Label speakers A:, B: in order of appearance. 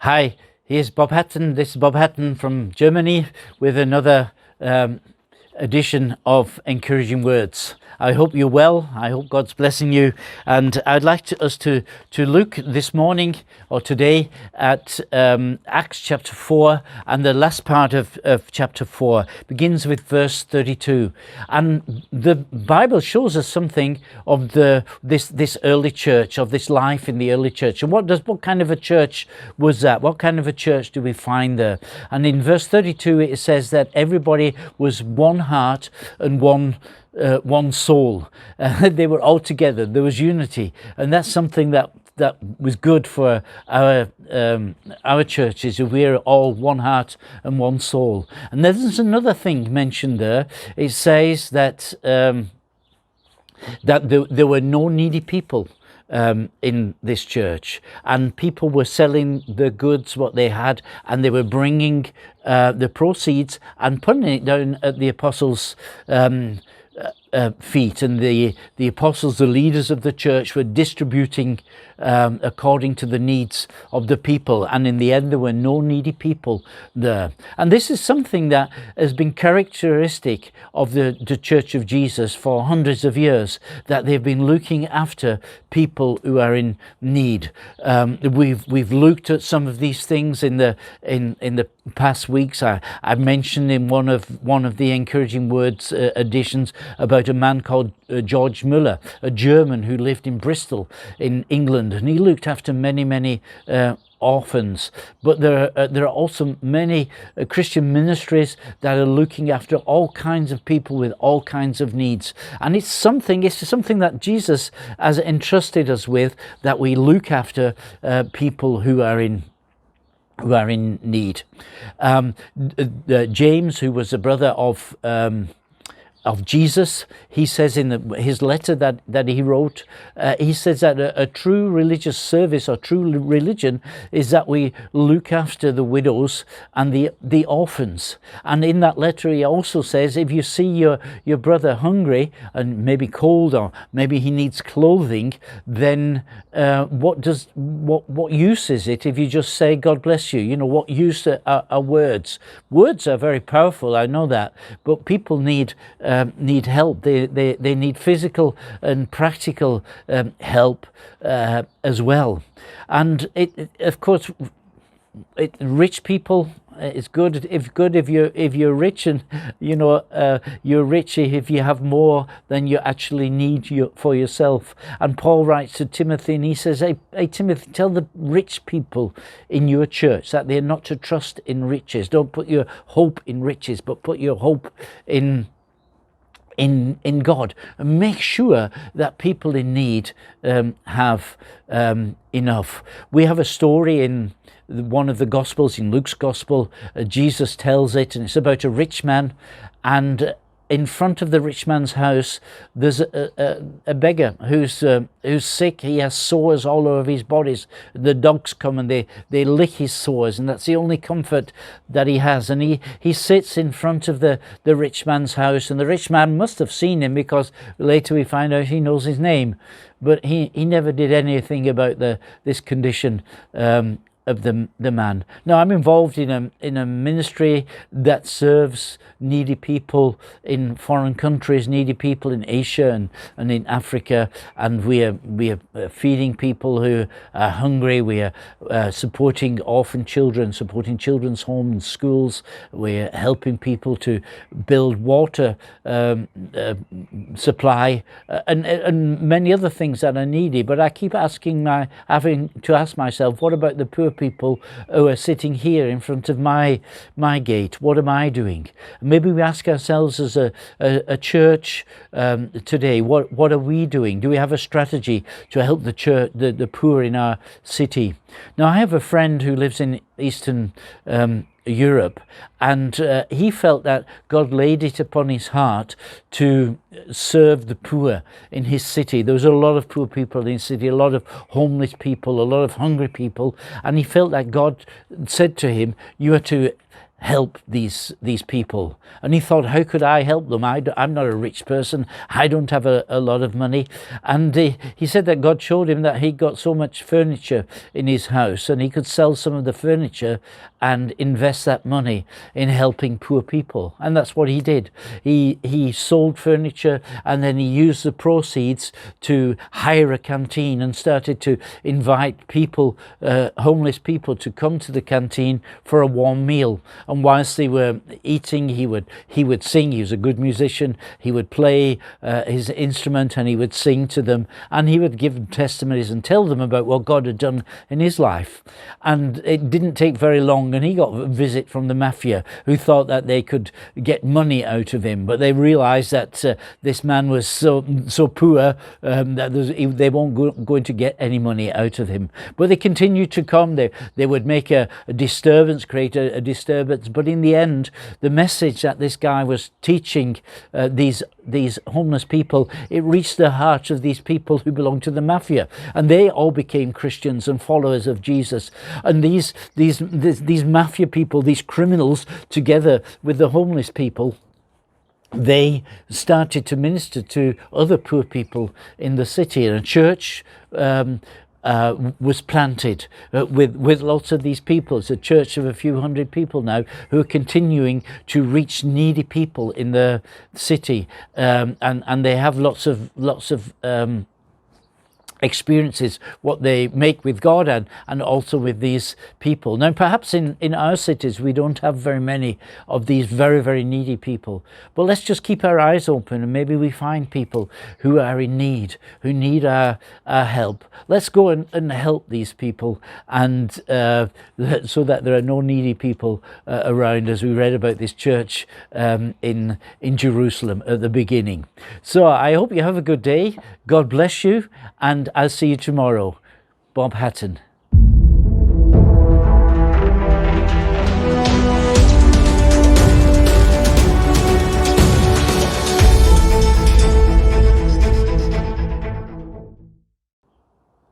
A: Hi, here's Bob Hatton. This is Bob Hatton from Germany with another edition of Encouraging Words. I hope you're well. I hope God's blessing you. And I'd like us to look this morning or today at Acts chapter 4, and the last part of chapter 4 begins with verse 32. And the Bible shows us something of this early church, of this life in the early church. And what kind of a church was that? What kind of a church do we find there? And in verse 32 it says that everybody was one heart and one soul. They were all together. There was unity, and that's something that was good for our churches. We're all one heart and one soul. And there's another thing mentioned there. It says that there were no needy people in this church, and people were selling the goods, what they had, and they were bringing the proceeds and putting it down at the apostles' feet, and the apostles, the leaders of the church, were distributing according to the needs of the people. And in the end, there were no needy people there. And this is something that has been characteristic of the Church of Jesus for hundreds of years, that they've been looking after people who are in need. We've looked at some of these things in the past weeks. I mentioned in one of the Encouraging Words editions about a man called George Muller, a German who lived in Bristol in England, and he looked after many orphans. But there are also many Christian ministries that are looking after all kinds of people with all kinds of needs. And it's something that Jesus has entrusted us with, that we look after people who are in need. James, who was a brother of Jesus, he says in his letter that he wrote, he says that a true religious service or true religion is that we look after the widows and the orphans. And in that letter he also says, if you see your brother hungry and maybe cold, or maybe he needs clothing, then what use is it if you just say God bless you? You know, what use are words? Words are very powerful, I know that, but people need help. They need physical and practical help as well. And of course, rich people. It's good if you're rich, and you're rich if you have more than you actually need for yourself. And Paul writes to Timothy, and he says, hey Timothy, tell the rich people in your church that they're not to trust in riches. Don't put your hope in riches, but put your hope in God, and make sure that people in need have enough. We have a story in one of the Gospels, in Luke's Gospel. Jesus tells it, and it's about a rich man, and in front of the rich man's house there's a beggar who's sick. He has sores all over his bodies. The dogs come and they lick his sores, and that's the only comfort that he has. And he sits in front of the rich man's house, and the rich man must have seen him, because later we find out he knows his name, but he never did anything about this condition of the man. Now, I'm involved in a ministry that serves needy people in foreign countries, needy people in Asia and in Africa, and we are feeding people who are hungry. We are supporting orphan children, supporting children's homes and schools. We're helping people to build water supply and many other things that are needy. But I keep having to ask myself, what about the poor people who are sitting here in front of my gate? What am I doing? Maybe we ask ourselves as a church today, what are we doing? Do we have a strategy to help the church, the poor in our city? Now, I have a friend who lives in Eastern Europe, and he felt that God laid it upon his heart to serve the poor in his city. There was a lot of poor people in his city, a lot of homeless people, a lot of hungry people, and he felt that God said to him, you are to help these people. And he thought, how could I help them? I'm not a rich person. I don't have a lot of money. And he said that God showed him that he got so much furniture in his house, and he could sell some of the furniture and invest that money in helping poor people. And that's what he did. He sold furniture, and then he used the proceeds to hire a canteen and started to invite people, homeless people, to come to the canteen for a warm meal. And whilst they were eating, he would sing. He was a good musician. He would play his instrument, and he would sing to them, and he would give them testimonies and tell them about what God had done in his life. And it didn't take very long, and he got a visit from the mafia, who thought that they could get money out of him, but they realized that this man was so poor that they weren't going to get any money out of him. But they continued to come. They would make a disturbance, create a disturbance. But in the end, the message that this guy was teaching these homeless people, it reached the hearts of these people who belonged to the mafia, and they all became Christians and followers of Jesus. And these mafia people, these criminals, together with the homeless people, they started to minister to other poor people in the city, and a church was planted with lots of these people. It's a church of a few hundred people now, who are continuing to reach needy people in the city, and they have lots of experiences what they make with God and also with these people. Now, perhaps in our cities we don't have very many of these very, very needy people, but let's just keep our eyes open, and maybe we find people who are in need, who need our help. Let's go and help these people, and so that there are no needy people around, as we read about this church in Jerusalem at the beginning. So I hope you have a good day. God bless you, and I'll see you tomorrow. Bob Hatton.